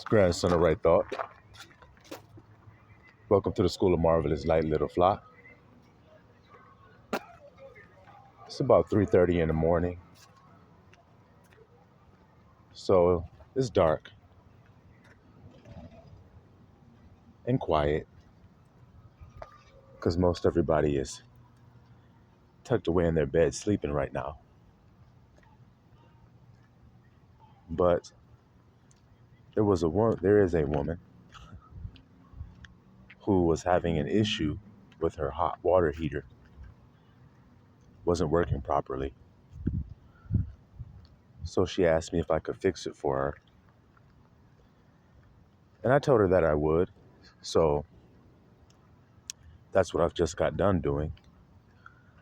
Grandson of Right Thought. Welcome to the School of Marvelous Light, Little Flock. It's about 3:30 in the morning, so it's dark and quiet because most everybody is tucked away in their bed sleeping right now. But there is a woman who was having an issue with her hot water heater. Wasn't working properly. So she asked me if I could fix it for her. And I told her that I would. So that's what I've just got done doing.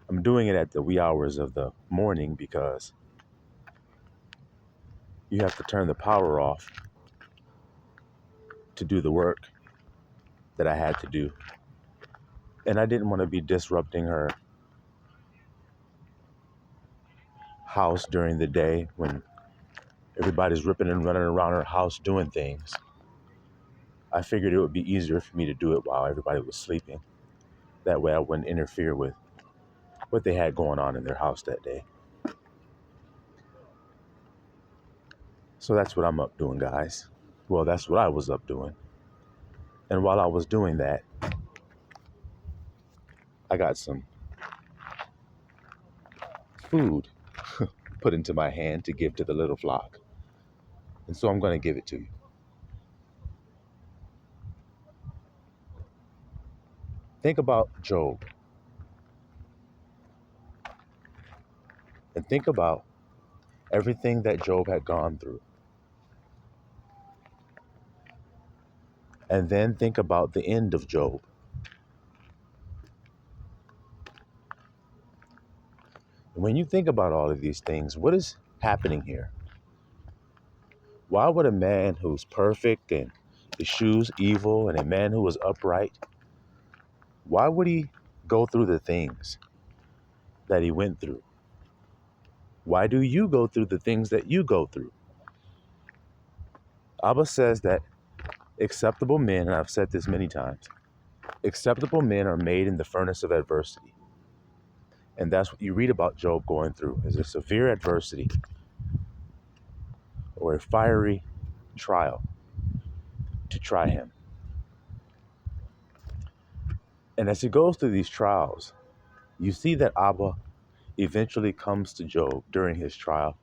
I'm doing it at the wee hours of the morning because you have to turn the power off to do the work that I had to do. And I didn't want to be disrupting her house during the day when everybody's ripping and running around her house doing things. I figured it would be easier for me to do it while everybody was sleeping. That way I wouldn't interfere with what they had going on in their house that day. So that's what I'm up doing, guys. Well, that's what I was up doing. And while I was doing that, I got some food put into my hand to give to the little flock. And so I'm going to give it to you. Think about Job. And think about everything that Job had gone through. And then think about the end of Job. When you think about all of these things, what is happening here? Why would a man who's perfect and eschews evil and a man who is upright, why would he go through the things that he went through? Why do you go through the things that you go through? Abba says that acceptable men, and I've said this many times, acceptable men are made in the furnace of adversity. And that's what you read about Job going through, is a severe adversity or a fiery trial to try him. And as he goes through these trials, you see that Abba eventually comes to Job during his trial,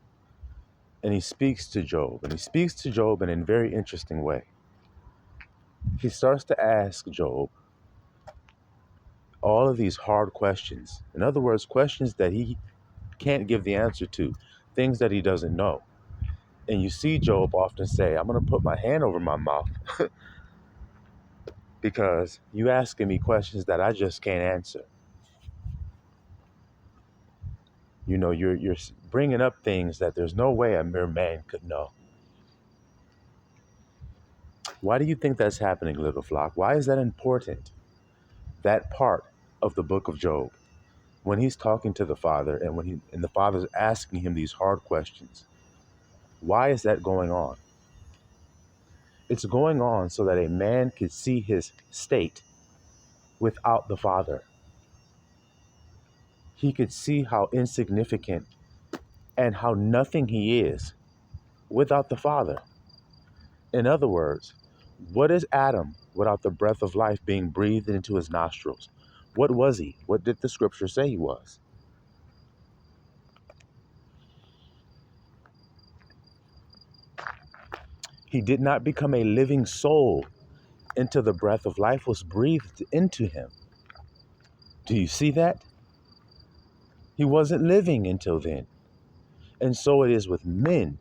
and he speaks to Job. And he speaks to Job in a very interesting way. He starts to ask Job all of these hard questions. In other words, questions that he can't give the answer to, things that he doesn't know. And you see Job often say, I'm going to put my hand over my mouth because you asking me questions that I just can't answer. You know, you're bringing up things that there's no way a mere man could know. Why do you think that's happening, little flock? Why is that important? That part of the book of Job, when he's talking to the Father and the Father's asking him these hard questions. Why is that going on? It's going on so that a man could see his state without the Father. He could see how insignificant and how nothing he is without the Father. In other words, what is Adam without the breath of life being breathed into his nostrils? What was he? What did the scripture say he was? He did not become a living soul until the breath of life was breathed into him. Do you see that? He wasn't living until then. And so it is with men.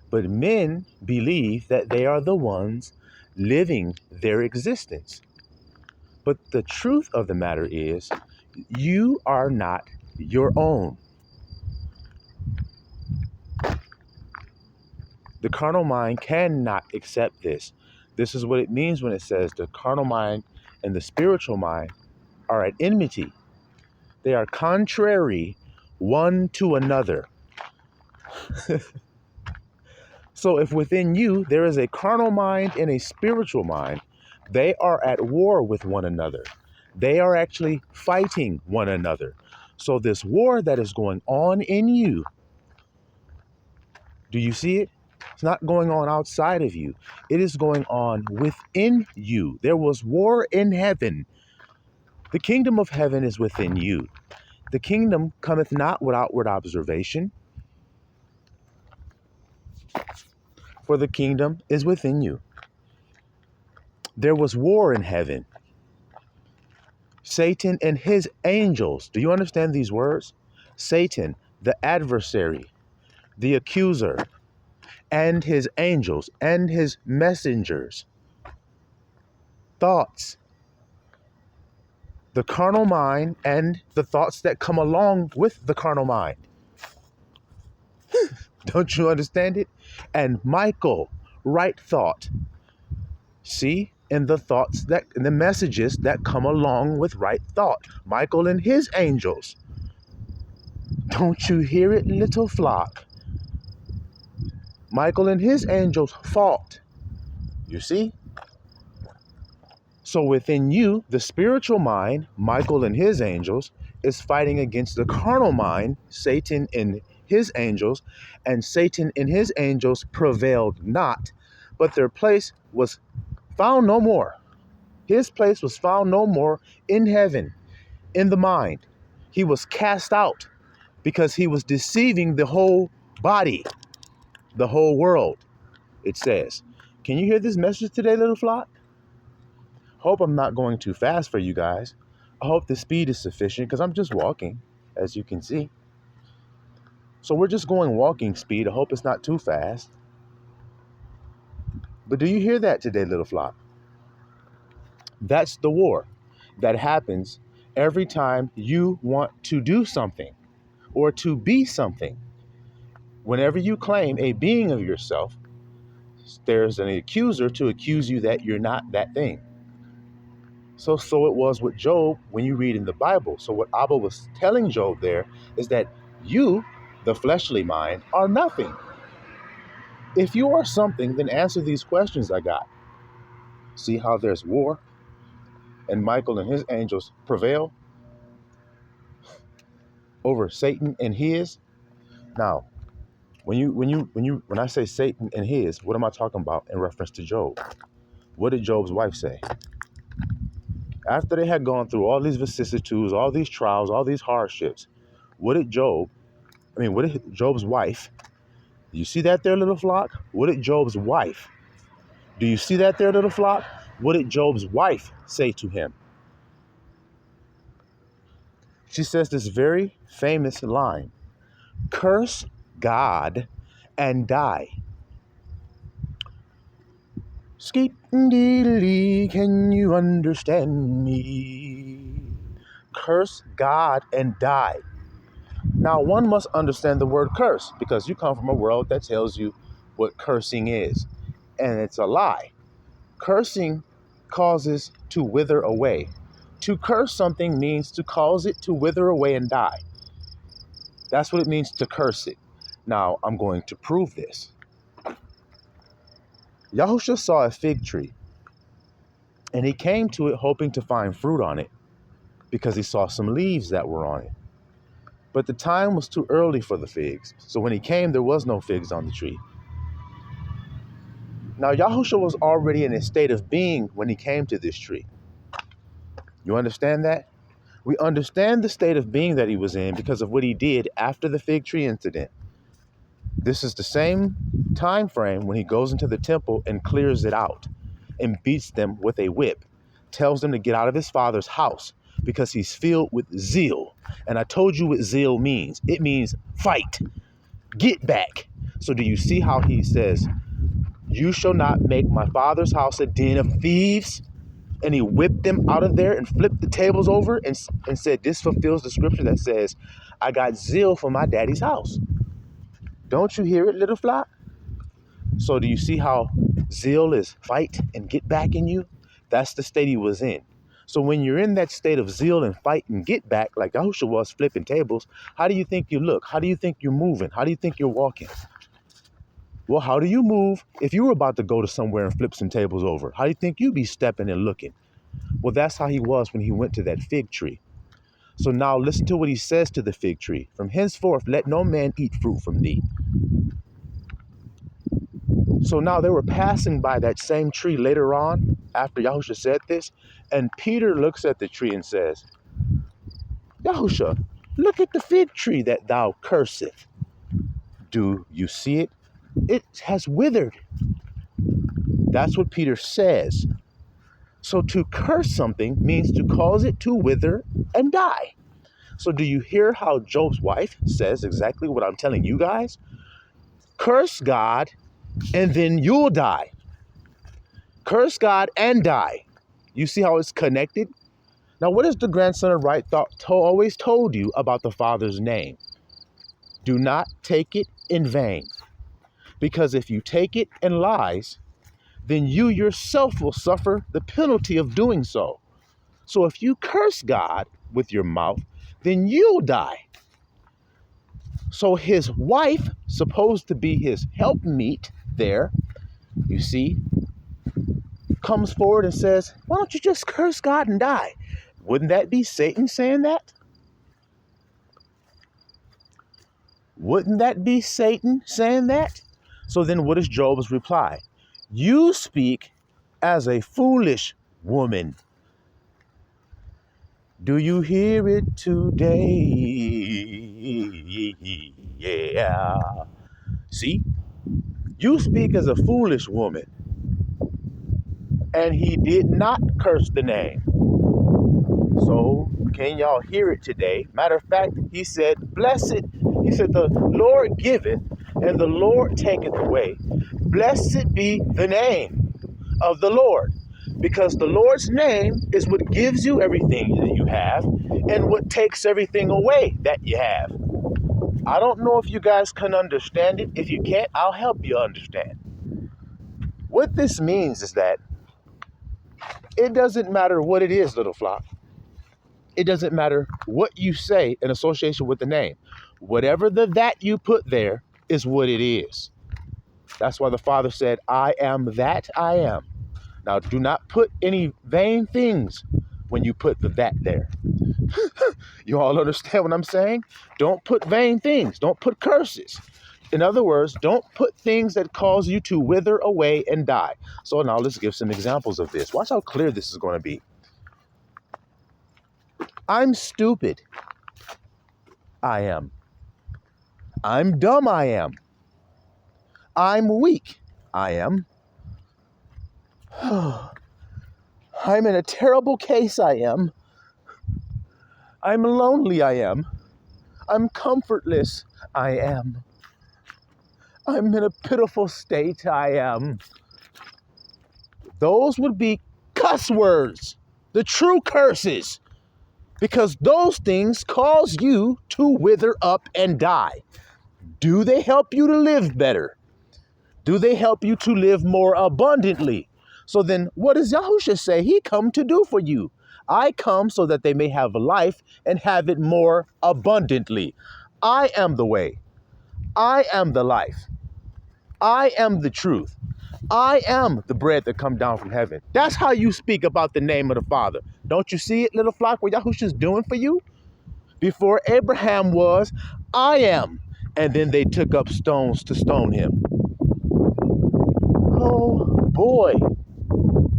But men believe that they are the ones living their existence. But the truth of the matter is, you are not your own. The carnal mind cannot accept this. This is what it means when it says the carnal mind and the spiritual mind are at enmity. They are contrary one to another. So if within you there is a carnal mind and a spiritual mind, they are at war with one another. They are actually fighting one another. So this war that is going on in you, do you see it? It's not going on outside of you. It is going on within you. There was war in heaven. The kingdom of heaven is within you. The kingdom cometh not with outward observation, for the kingdom is within you. There was war in heaven. Satan and his angels. Do you understand these words? Satan, the adversary, the accuser, and his angels and his messengers. Thoughts. The carnal mind and the thoughts that come along with the carnal mind. Don't you understand it? And Michael, right thought. See? And the thoughts that, and the messages that come along with right thought. Michael and his angels. Don't you hear it, little flock? Michael and his angels fought. You see? So within you, the spiritual mind, Michael and his angels, is fighting against the carnal mind, Satan and his angels, and Satan and his angels prevailed not, but their place was found no more. His place was found no more in heaven, in the mind. He was cast out because he was deceiving the whole body, the whole world, it says. Can you hear this message today, little flock? Hope I'm not going too fast for you guys. I hope the speed is sufficient because I'm just walking, as you can see. So we're just going walking speed. I hope it's not too fast. But do you hear that today, little flock? That's the war that happens every time you want to do something or to be something. Whenever you claim a being of yourself, there's an accuser to accuse you that you're not that thing. So it was with Job when you read in the Bible. So what Abba was telling Job there is that you, the fleshly mind, are nothing. If you are something, then answer these questions I got. See how there's war and Michael and his angels prevail over Satan and his. Now, when I say Satan and his, what am I talking about in reference to Job? What did Job's wife say? After they had gone through all these vicissitudes, all these trials, all these hardships, what did Job's wife, do you see that there, little flock? What did Job's wife, do you see that there, little flock? What did Job's wife say to him? She says this very famous line, curse God and die. Skeet-dee-dee, can you understand me? Curse God and die. Now, one must understand the word curse because you come from a world that tells you what cursing is, and it's a lie. Cursing causes to wither away. To curse something means to cause it to wither away and die. That's what it means to curse it. Now, I'm going to prove this. Yahushua saw a fig tree, and he came to it hoping to find fruit on it because he saw some leaves that were on it. But the time was too early for the figs. So when he came, there was no figs on the tree. Now, Yahushua was already in a state of being when he came to this tree. You understand that? We understand the state of being that he was in because of what he did after the fig tree incident. This is the same time frame when he goes into the temple and clears it out and beats them with a whip, tells them to get out of his father's house because he's filled with zeal. And I told you what zeal means. It means fight, get back. So do you see how he says, you shall not make my father's house a den of thieves? And he whipped them out of there and flipped the tables over and said, this fulfills the scripture that says, I got zeal for my daddy's house. Don't you hear it, little flock? So do you see how zeal is fight and get back in you? That's the state he was in. So when you're in that state of zeal and fight and get back, like Yahushua was flipping tables, how do you think you look? How do you think you're moving? How do you think you're walking? Well, how do you move if you were about to go to somewhere and flip some tables over? How do you think you'd be stepping and looking? Well, that's how he was when he went to that fig tree. So now listen to what he says to the fig tree. From henceforth, let no man eat fruit from thee. So now they were passing by that same tree later on, after Yahusha said this, and Peter looks at the tree and says, Yahusha, look at the fig tree that thou curseth. Do you see it? It has withered. That's what Peter says. So to curse something means to cause it to wither and die. So do you hear how Job's wife says exactly what I'm telling you guys? Curse God and then you'll die. Curse God and die. You see how it's connected? Now, what is the grandson of right always told you about the Father's name? Do not take it in vain. Because if you take it in lies, then you yourself will suffer the penalty of doing so. So if you curse God with your mouth, then you'll die. So his wife, supposed to be his helpmeet there, you see, comes forward and says, why don't you just curse God and die? Wouldn't that be Satan saying that? Wouldn't that be Satan saying that? So then what is Job's reply? You speak as a foolish woman. Do you hear it today? Yeah. See? You speak as a foolish woman. And he did not curse the name. So can y'all hear it today? Matter of fact, he said, blessed. He said, the Lord giveth and the Lord taketh away. Blessed be the name of the Lord. Because the Lord's name is what gives you everything that you have and what takes everything away that you have. I don't know if you guys can understand it. If you can't, I'll help you understand. What this means is that it doesn't matter what it is, little flock. It doesn't matter what you say in association with the name. Whatever that you put there is what it is. That's why the Father said, I am that I am. Now, do not put any vain things when you put the that there. You all understand what I'm saying? Don't put vain things. Don't put curses. In other words, don't put things that cause you to wither away and die. So now let's give some examples of this. Watch how clear this is going to be. I'm stupid. I am. I'm dumb. I am. I'm weak. I am. I'm in a terrible case. I am. I'm lonely. I am. I'm comfortless. I am. I'm in a pitiful state. I am. Those would be cuss words, the true curses, because those things cause you to wither up and die. Do they help you to live better? Do they help you to live more abundantly? So then what does Yahusha say he come to do for you? I come so that they may have life and have it more abundantly. I am the way. I am the life. I am the truth. I am the bread that come down from heaven. That's how you speak about the name of the Father. Don't you see it, little flock, what Yahusha's doing for you? Before Abraham was, I am. And then they took up stones to stone him. Oh boy,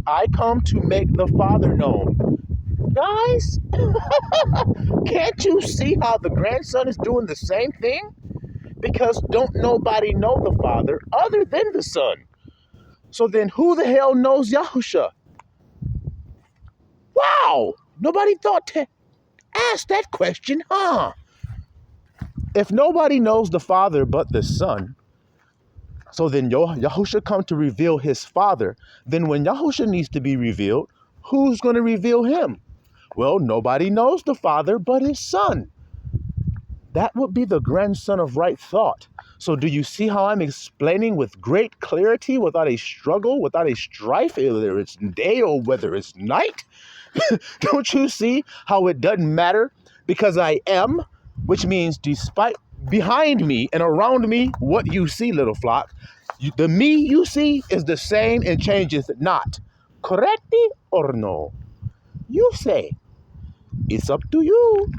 I come to make the Father known. Guys, can't you see how the grandson is doing the same thing? Because don't nobody know the Father other than the Son. So then who the hell knows Yahusha? Wow, nobody thought to ask that question, huh? If nobody knows the Father but the Son, so then Yahusha come to reveal his Father, then when Yahusha needs to be revealed, who's going to reveal him? Well, nobody knows the Father but his Son. That would be the grandson of right thought. So do you see how I'm explaining with great clarity, without a struggle, without a strife, whether it's day or whether it's night? Don't you see how it doesn't matter? Because I am, which means despite behind me and around me, what you see, little flock, the me you see is the same and changes not. Correcti or no? You say. It's up to you.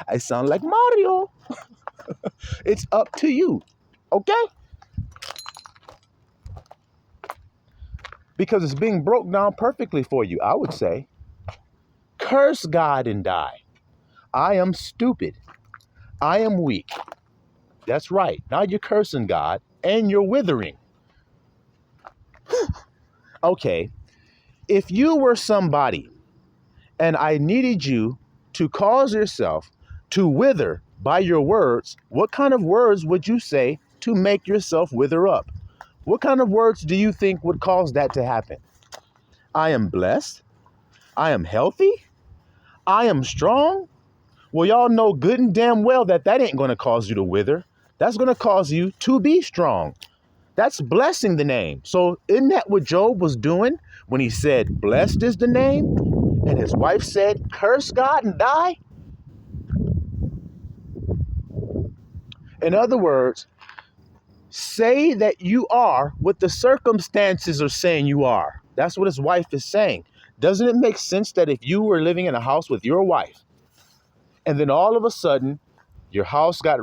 I sound like Mario. It's up to you. Okay? Because it's being broke down perfectly for you, I would say. Curse God and die. I am stupid. I am weak. That's right. Now you're cursing God and you're withering. Okay. If you were somebody and I needed you to cause yourself to wither by your words, what kind of words would you say to make yourself wither up? What kind of words do you think would cause that to happen? I am blessed. I am healthy. I am strong. Well, y'all know good and damn well that ain't going to cause you to wither. That's going to cause you to be strong. That's blessing the name. So isn't that what Job was doing when he said, blessed is the name? And his wife said, curse God and die? In other words, say that you are what the circumstances are saying you are. That's what his wife is saying. Doesn't it make sense that if you were living in a house with your wife and then all of a sudden your house got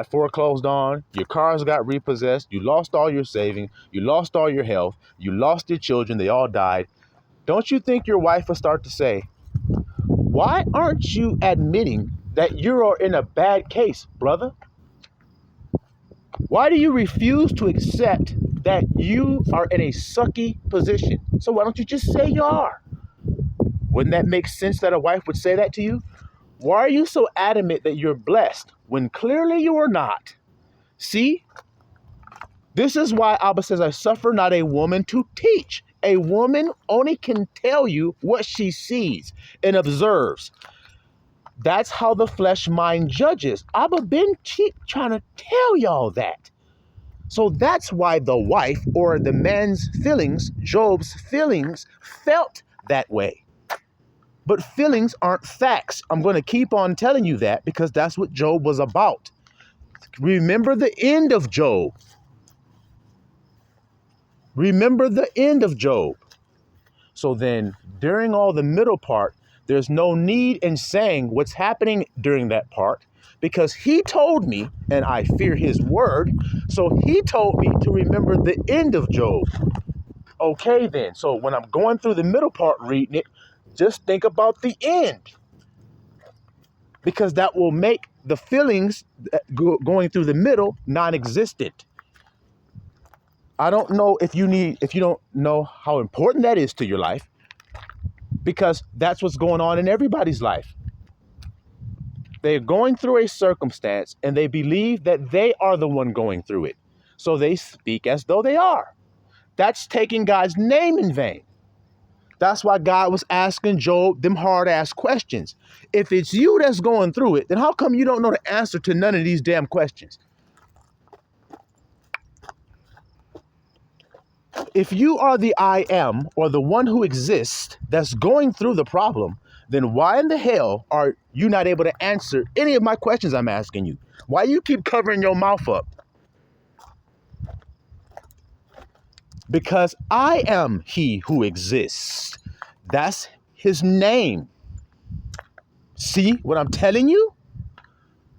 foreclosed on, your cars got repossessed, you lost all your savings, you lost all your health, you lost your children, they all died. Don't you think your wife will start to say, why aren't you admitting that you are in a bad case, brother? Why do you refuse to accept that you are in a sucky position? So why don't you just say you are? Wouldn't that make sense that a wife would say that to you? Why are you so adamant that you're blessed when clearly you are not? See, this is why Abba says, I suffer not a woman to teach. A woman only can tell you what she sees and observes. That's how the flesh mind judges. Abba been trying to tell y'all that. So that's why the wife or the man's feelings, Job's feelings, felt that way. But feelings aren't facts. I'm going to keep on telling you that because that's what Job was about. Remember the end of Job. Remember the end of Job. So then during all the middle part, there's no need in saying what's happening during that part because he told me, and I fear his word, so he told me to remember the end of Job. Okay then, so when I'm going through the middle part reading it, just think about the end because that will make the feelings going through the middle non-existent. I don't know if you don't know how important that is to your life, because that's what's going on in everybody's life. They're going through a circumstance and they believe that they are the one going through it. So they speak as though they are. That's taking God's name in vain. That's why God was asking Job them hard-ass questions. If it's you that's going through it, then how come you don't know the answer to none of these damn questions? If you are the I am, or the one who exists that's going through the problem, then why in the hell are you not able to answer any of my questions I'm asking you? Why you keep covering your mouth up? Because I am he who exists. That's his name. See what I'm telling you?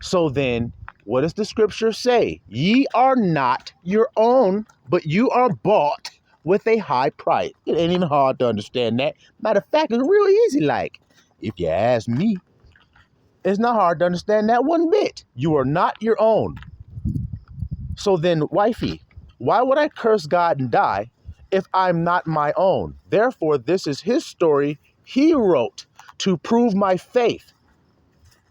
So then, what does the scripture say? Ye are not your own, but you are bought with a high price. It ain't even hard to understand that. Matter of fact, it's real easy, like, if you ask me. It's not hard to understand that one bit. You are not your own. So then, wifey, why would I curse God and die if I'm not my own? Therefore, this is his story he wrote to prove my faith.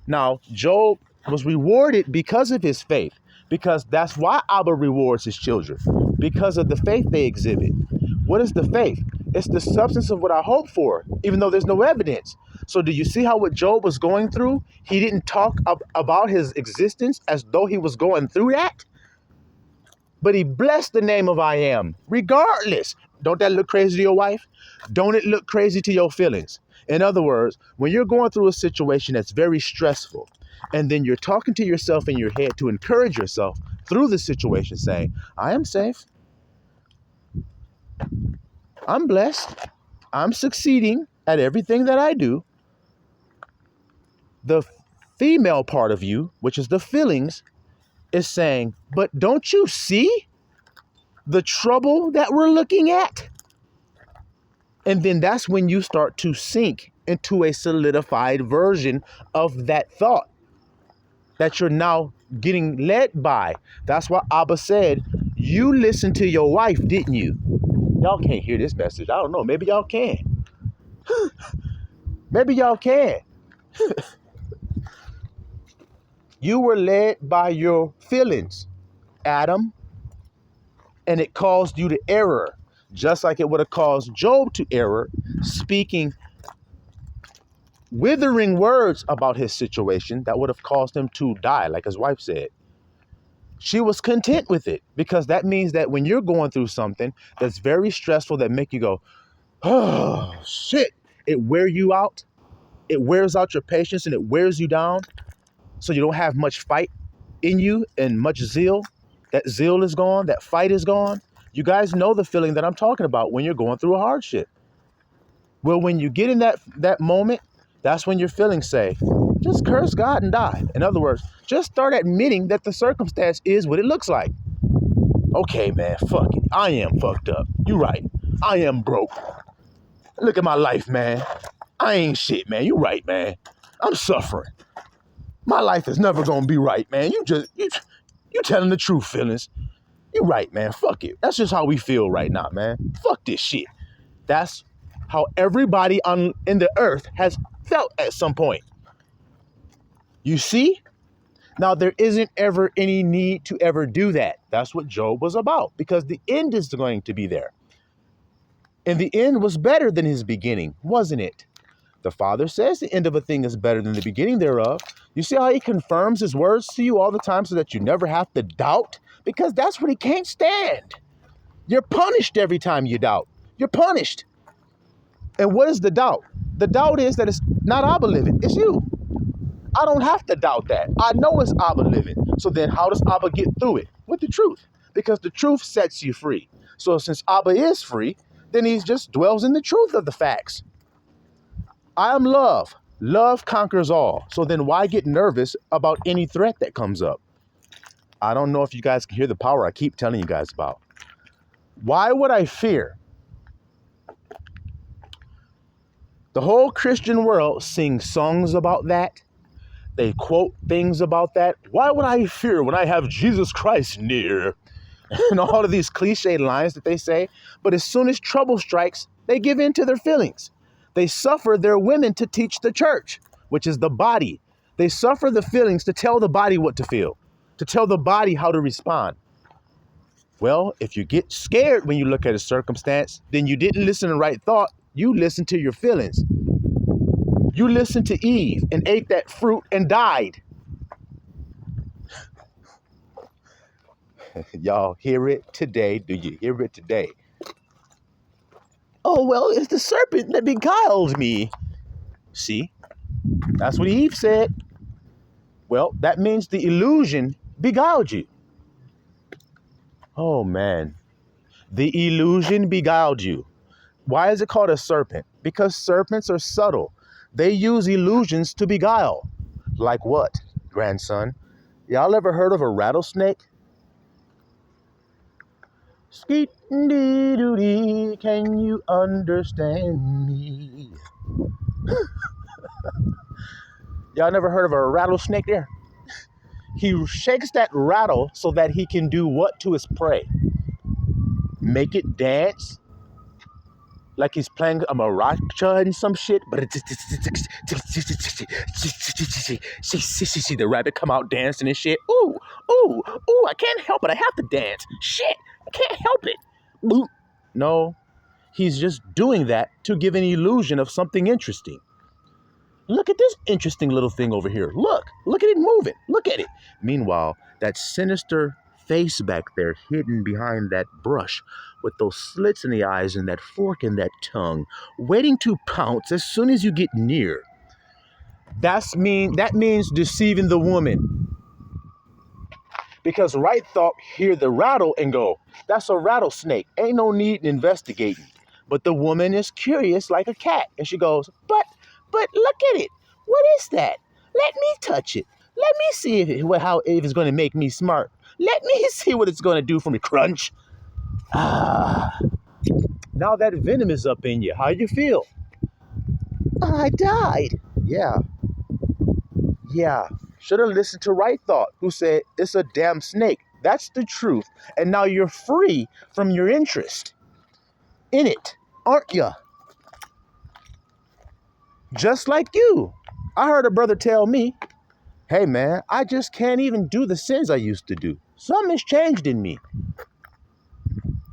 Now, Job was rewarded because of his faith, because that's why Abba rewards his children, because of the faith they exhibit. What is the faith? It's the substance of what I hope for, even though there's no evidence. So do you see how what Job was going through? He didn't talk about his existence as though he was going through that, but he blessed the name of I am, regardless. Don't that look crazy to your wife? Don't it look crazy to your feelings? In other words, when you're going through a situation that's very stressful, And then you're talking to yourself in your head to encourage yourself through the situation, saying, I am safe. I'm blessed. I'm succeeding at everything that I do. The female part of you, which is the feelings, is saying, but don't you see the trouble that we're looking at? And then that's when you start to sink into a solidified version of that thought that you're now getting led by. That's why Abba said, you listened to your wife, didn't you? Y'all can't hear this message. I don't know. Maybe y'all can. Maybe y'all can. You were led by your feelings, Adam, and it caused you to error, just like it would have caused Job to error, speaking withering words about his situation that would have caused him to die, like his wife said. She was content with it because that means that when you're going through something that's very stressful, that make you go, oh, shit, it wears you out. It wears out your patience and it wears you down. So you don't have much fight in you and much zeal. That zeal is gone. That fight is gone. You guys know the feeling that I'm talking about when you're going through a hardship. Well, when you get in that moment, that's when your feelings say, just curse God and die. In other words, just start admitting that the circumstance is what it looks like. Okay, man, fuck it. I am fucked up. You right. I am broke. Look at my life, man. I ain't shit, man. You right, man. I'm suffering. My life is never gonna be right, man. You telling the truth, feelings. You right, man. Fuck it. That's just how we feel right now, man. Fuck this shit. That's how everybody in the earth has felt at some point. You see? Now, there isn't ever any need to ever do that. That's what Job was about, because the end is going to be there. And the end was better than his beginning, wasn't it? The Father says the end of a thing is better than the beginning thereof. You see how he confirms his words to you all the time so that you never have to doubt? Because that's what he can't stand. You're punished every time you doubt. You're punished. And what is the doubt? The doubt is that it's not Abba living, it's you. I don't have to doubt that. I know it's Abba living. So then how does Abba get through it? With the truth. Because the truth sets you free. So since Abba is free, then he just dwells in the truth of the facts. I am love. Love conquers all. So then why get nervous about any threat that comes up? I don't know if you guys can hear the power I keep telling you guys about. Why would I fear? The whole Christian world sings songs about that. They quote things about that. Why would I fear when I have Jesus Christ near? And all of these cliche lines that they say. But as soon as trouble strikes, they give in to their feelings. They suffer their women to teach the church, which is the body. They suffer the feelings to tell the body what to feel, to tell the body how to respond. Well, if you get scared when you look at a circumstance, then you didn't listen to right thought. You listened to your feelings. You listened to Eve and ate that fruit and died. Y'all hear it today? Do you hear it today? Oh, well, it's the serpent that beguiled me. See, that's what Eve said. Well, that means the illusion beguiled you. Oh, man. The illusion beguiled you. Why is it called a serpent? Because serpents are subtle. They use illusions to beguile. Like what, grandson? Y'all ever heard of a rattlesnake? Skeet dee doo dee, can you understand me? Y'all never heard of a rattlesnake there? He shakes that rattle so that he can do what to his prey? Make it dance like he's playing a maraca and some shit. But see the rabbit come out dancing and shit. Ooh, ooh, ooh, I can't help it. I have to dance. Shit, I can't help it. Ooh. No, he's just doing that to give an illusion of something interesting. Look at this interesting little thing over here. Look at it moving. Look at it. Meanwhile, that sinister face back there hidden behind that brush with those slits in the eyes and that fork in that tongue, waiting to pounce as soon as you get near. That means deceiving the woman. Because right thought hear the rattle and go, that's a rattlesnake. Ain't no need in investigating. But the woman is curious like a cat. And she goes, but look at it. What is that? Let me touch it. Let me see if it's going to make me smart. Let me see what it's going to do for me. Crunch. Ah. Now that venom is up in you. How you feel? I died. Yeah. Should have listened to Right Thought, who said it's a damn snake. That's the truth. And now you're free from your interest in it, aren't you? Just like you. I heard a brother tell me, hey man, I just can't even do the sins I used to do. Something's changed in me.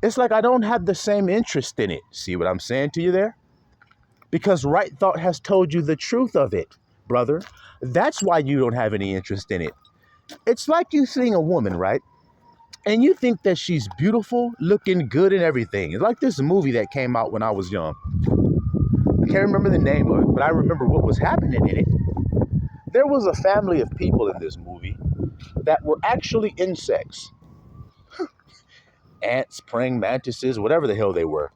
It's like I don't have the same interest in it. See what I'm saying to you there? Because Right Thought has told you the truth of it, brother. That's why you don't have any interest in it. It's like you seeing a woman, right? And you think that she's beautiful, looking good and everything. It's like this movie that came out when I was young. I can't remember the name of it, but I remember what was happening in it. There was a family of people in this movie that were actually insects. Ants, praying mantises, whatever the hell they were.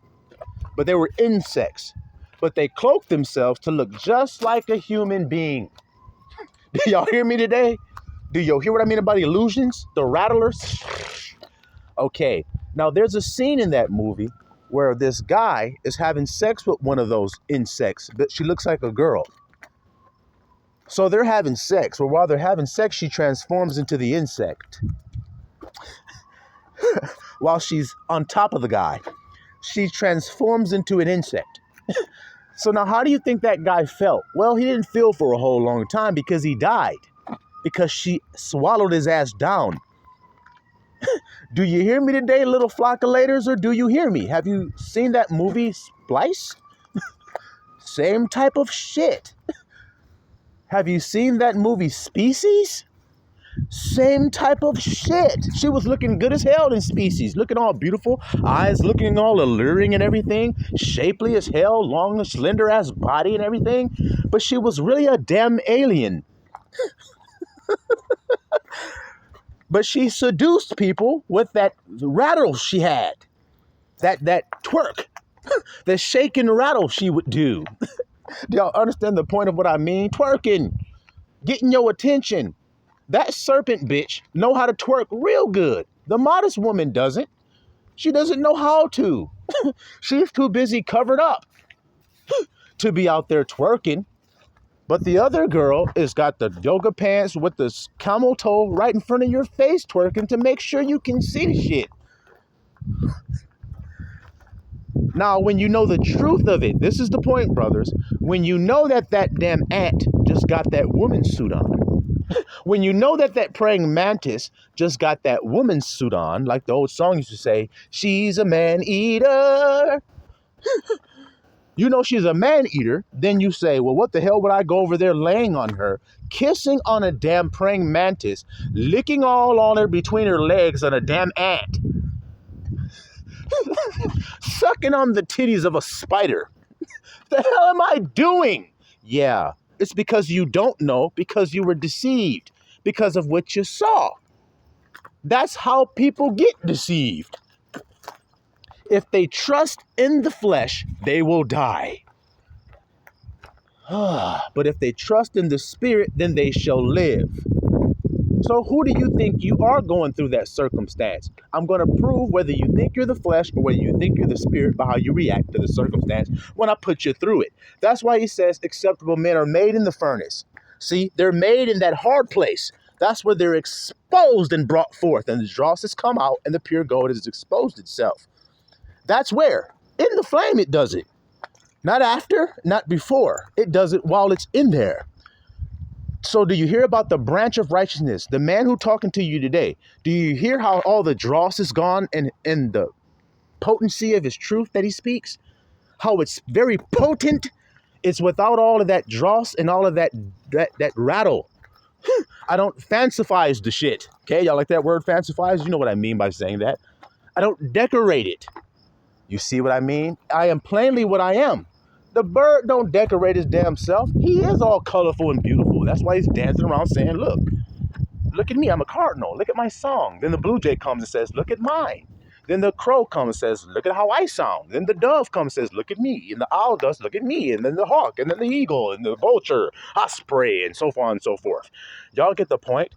But they were insects. But they cloaked themselves to look just like a human being. Do y'all hear me today? Do y'all hear what I mean about illusions? The rattlers? Okay, now there's a scene in that movie where this guy is having sex with one of those insects, but she looks like a girl. So they're having sex. Well, while they're having sex, she transforms into the insect. While she's on top of the guy, she transforms into an insect. So now how do you think that guy felt? Well, he didn't feel for a whole long time because he died. Because she swallowed his ass down. Do you hear me today, little flockulators, or do you hear me? Have you seen that movie, Splice? Same type of shit. Have you seen that movie, Species? Same type of shit. She was looking good as hell in Species. Looking all beautiful. Eyes looking all alluring and everything. Shapely as hell. Long, slender ass body and everything. But she was really a damn alien. But she seduced people with that rattle she had. That twerk. The shake and rattle she would do. Do y'all understand the point of what I mean? Twerking. Getting your attention. That serpent bitch know how to twerk real good. The modest woman doesn't. She doesn't know how to. She's too busy covered up to be out there twerking. But the other girl has got the yoga pants with the camel toe right in front of your face twerking to make sure you can see the shit. Now, when you know the truth of it, this is the point, brothers. When you know that damn ant just got that woman's suit on. When you know that praying mantis just got that woman's suit on, like the old song used to say, she's a man-eater. You know she's a man-eater, then you say, well, what the hell would I go over there laying on her, kissing on a damn praying mantis, licking all on her between her legs on a damn ant, sucking on the titties of a spider. The hell am I doing? Yeah, it's because you don't know, because you were deceived, because of what you saw. That's how people get deceived. If they trust in the flesh, they will die. But if they trust in the spirit, then they shall live. So who do you think you are going through that circumstance? I'm going to prove whether you think you're the flesh or whether you think you're the spirit by how you react to the circumstance when I put you through it. That's why he says acceptable men are made in the furnace. See, they're made in that hard place. That's where they're exposed and brought forth, and the dross has come out and the pure gold has exposed itself. That's where. In the flame it does it. Not after, not before. It does it while it's in there. So do you hear about the branch of righteousness? The man who talking to you today. Do you hear how all the dross is gone and the potency of his truth that he speaks? How it's very potent. It's without all of that dross and all of that rattle. I don't fancifies the shit. Okay, y'all like that word fancifies? You know what I mean by saying that. I don't decorate it. You see what I mean? I am plainly what I am. The bird don't decorate his damn self. He is all colorful and beautiful. Cardinal. That's why he's dancing around saying, look at me, I'm a Cardinal. Look at my song. Then the Blue Jay comes and says, look at mine. Then the crow comes and says, look at how I sound. Then the dove comes and says, look at me. And the owl does, look at me. And then the hawk, and then the eagle, and the vulture, osprey, and so on and so forth. Y'all get the point?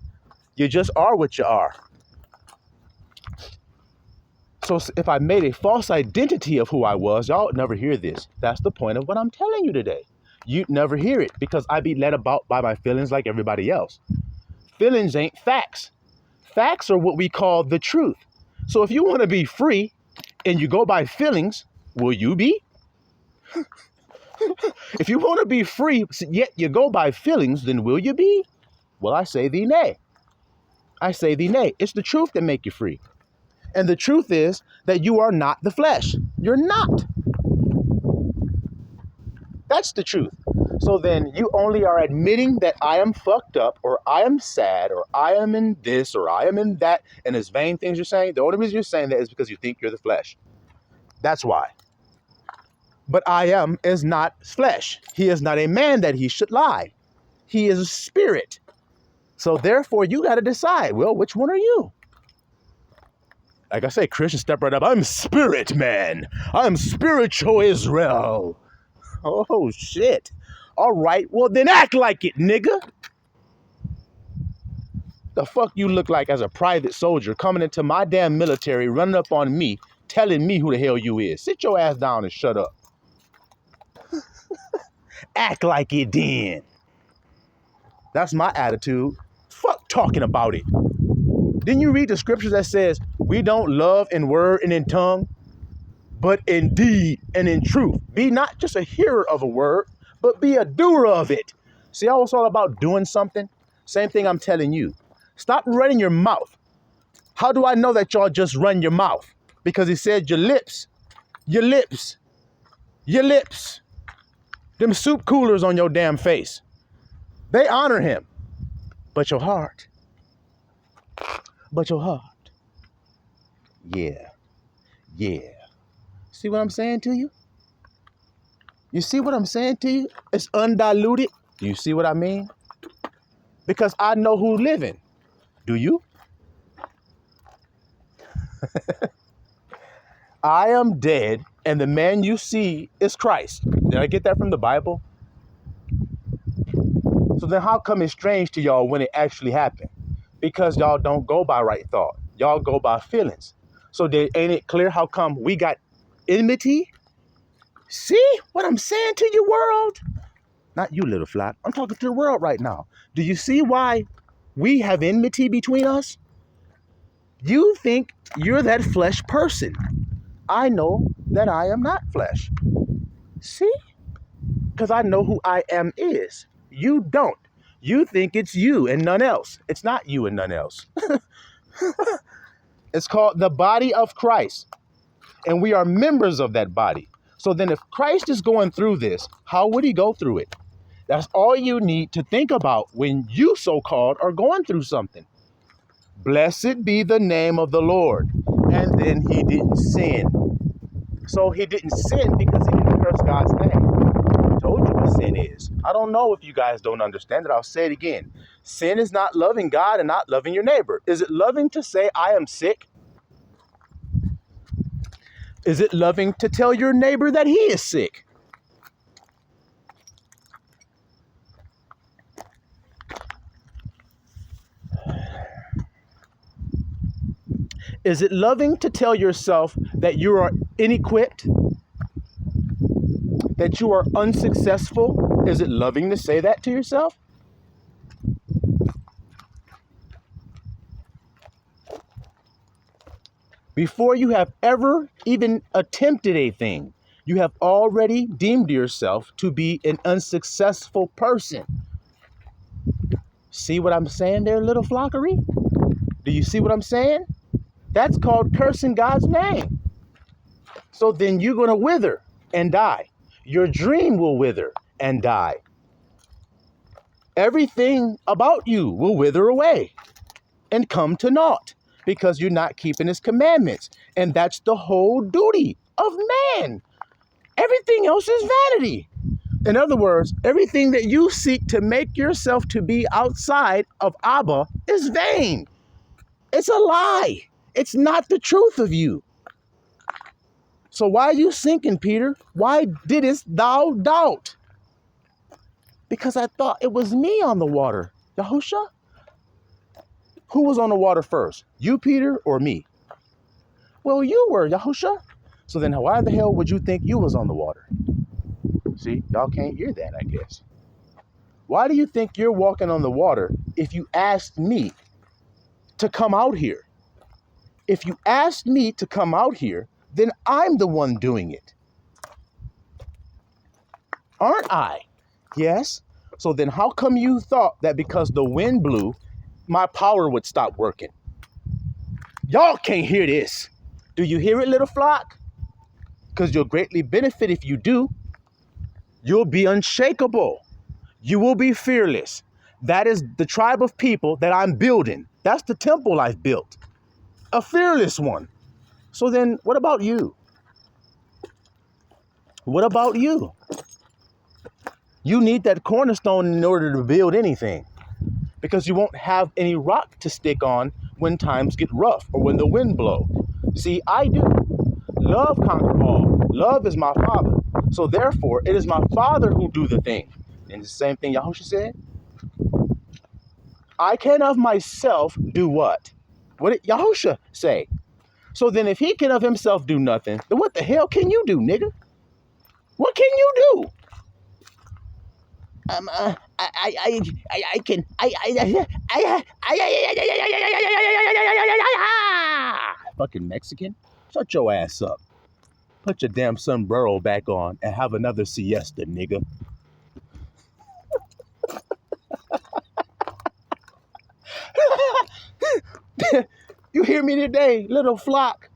You just are what you are. So if I made a false identity of who I was, y'all would never hear this. That's the point of what I'm telling you today. You'd never hear it because I be led about by my feelings like everybody else. Feelings ain't facts. Facts are what we call the truth. So if you want to be free and you go by feelings, will you be? If you want to be free, yet you go by feelings, then will you be? Well, I say thee nay. I say thee nay. It's the truth that make you free. And the truth is that you are not the flesh. You're not. That's the truth. So then you only are admitting that I am fucked up, or I am sad, or I am in this, or I am in that, and it's vain things you're saying. The only reason you're saying that is because you think you're the flesh. That's why. But I am is not flesh. He is not a man that he should lie. He is a spirit. So therefore you got to decide, well, which one are you? Like I say, Christians step right up. I'm spirit man. I'm spiritual Israel. Oh, shit. All right, well, then act like it, nigga. The fuck you look like as a private soldier coming into my damn military, running up on me, telling me who the hell you is. Sit your ass down and shut up. Act like it then. That's my attitude. Fuck talking about it. Didn't you read the scriptures that says, we don't love in word and in tongue, but in deed and in truth? Be not just a hearer of a word, but be a doer of it. See how it's all about doing something? Same thing I'm telling you. Stop running your mouth. How do I know that y'all just run your mouth? Because he said your lips, your lips, your lips. Them soup coolers on your damn face. They honor him. But your heart. But your heart. Yeah. Yeah. See what I'm saying to you? You see what I'm saying to you? It's undiluted. Do you see what I mean? Because I know who's living. Do you? I am dead, and the man you see is Christ. Did I get that from the Bible? So then how come it's strange to y'all when it actually happened? Because y'all don't go by right thought. Y'all go by feelings. So then ain't it clear how come we got enmity? See what I'm saying to you, world? Not you, little flock. I'm talking to the world right now. Do you see why we have enmity between us? You think you're that flesh person. I know that I am not flesh. See? Because I know who I am is. You don't. You think it's you and none else. It's not you and none else. It's called the body of Christ. And we are members of that body. So then if Christ is going through this, how would he go through it? That's all you need to think about when you so-called are going through something. Blessed be the name of the Lord. And then he didn't sin. So he didn't sin because he didn't curse God's name. I told you what sin is. I don't know if you guys don't understand it. I'll say it again. Sin is not loving God and not loving your neighbor. Is it loving to say, I am sick? Is it loving to tell your neighbor that he is sick? Is it loving to tell yourself that you are inequipped? That you are unsuccessful? Is it loving to say that to yourself? Before you have ever even attempted a thing, you have already deemed yourself to be an unsuccessful person. See what I'm saying there, little flockery? Do you see what I'm saying? That's called cursing God's name. So then you're going to wither and die. Your dream will wither and die. Everything about you will wither away and come to naught because you're not keeping his commandments. And that's the whole duty of man. Everything else is vanity. In other words, everything that you seek to make yourself to be outside of Abba is vain. It's a lie. It's not the truth of you. So why are you sinking, Peter? Why didst thou doubt? Because I thought it was me on the water. Yahusha? Who was on the water first? You, Peter, or me? Well, you were, Yahusha. So then why the hell would you think you was on the water? See, y'all can't hear that, I guess. Why do you think you're walking on the water if you asked me to come out here? If you asked me to come out here, then I'm the one doing it. Aren't I? Yes. So then how come you thought that because the wind blew, my power would stop working? Y'all can't hear this. Do you hear it, little flock? Because you'll greatly benefit if you do. You'll be unshakable. You will be fearless. That is the tribe of people that I'm building. That's the temple I've built. A fearless one. So then what about you? What about you? You need that cornerstone in order to build anything, because you won't have any rock to stick on when times get rough or when the wind blow. See, I do. Love conquer all. Love is my Father. So therefore, it is my Father who do the thing. And the same thing Yahusha said. I can of myself do what? What did Yahusha say? So then if he can of himself do nothing, then what the hell can you do, nigga? What can you do? Fucking Mexican, shut your ass up. Put your damn sombrero back on and have another siesta, nigga. You hear me today, little flock?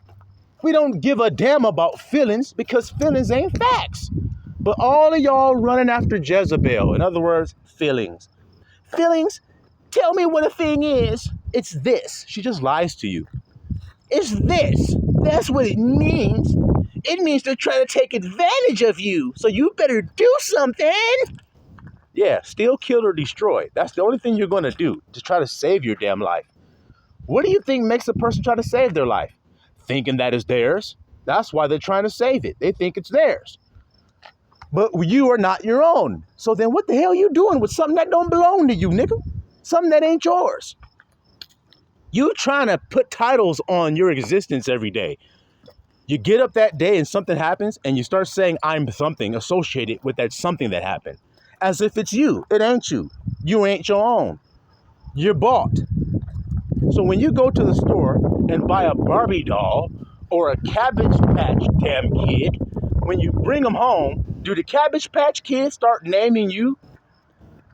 We don't give a damn about feelings because feelings ain't facts. But all of y'all running after Jezebel. In other words, feelings. Feelings, tell me what a thing is. It's this. She just lies to you. It's this. That's what it means. It means they're trying to take advantage of you. So you better do something. Yeah, steal, kill, or destroy. That's the only thing you're going to do to try to save your damn life. What do you think makes a person try to save their life? Thinking that is theirs. That's why they're trying to save it. They think it's theirs. But you are not your own. So then what the hell are you doing with something that don't belong to you, nigga? Something that ain't yours. You trying to put titles on your existence every day. You get up that day and something happens and you start saying I'm something associated with that something that happened. As if it's you. It ain't you. You ain't your own. You're bought. So when you go to the store and buy a Barbie doll or a Cabbage Patch damn kid, when you bring them home, do the Cabbage Patch kids start naming you?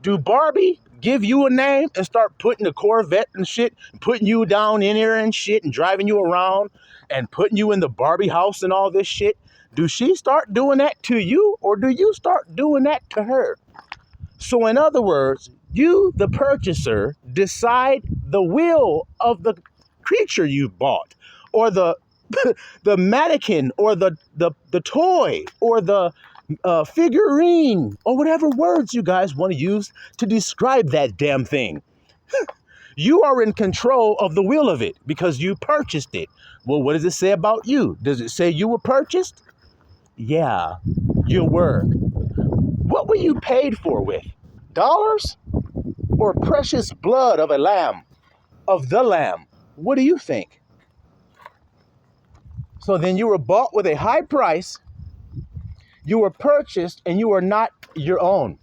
Do Barbie give you a name and start putting the Corvette and shit, putting you down in there and shit and driving you around and putting you in the Barbie house and all this shit? Do she start doing that to you or do you start doing that to her? So in other words, you, the purchaser, decide the will of the creature you bought or the mannequin or the toy or the figurine or whatever words you guys want to use to describe that damn thing. You are in control of the will of it because you purchased it. Well, what does it say about you? Does it say you were purchased? Yeah, you were. What were you paid for with? Dollars or precious blood of a lamb, of the lamb? What do you think? So then you were bought with a high price. You were purchased and you are not your own.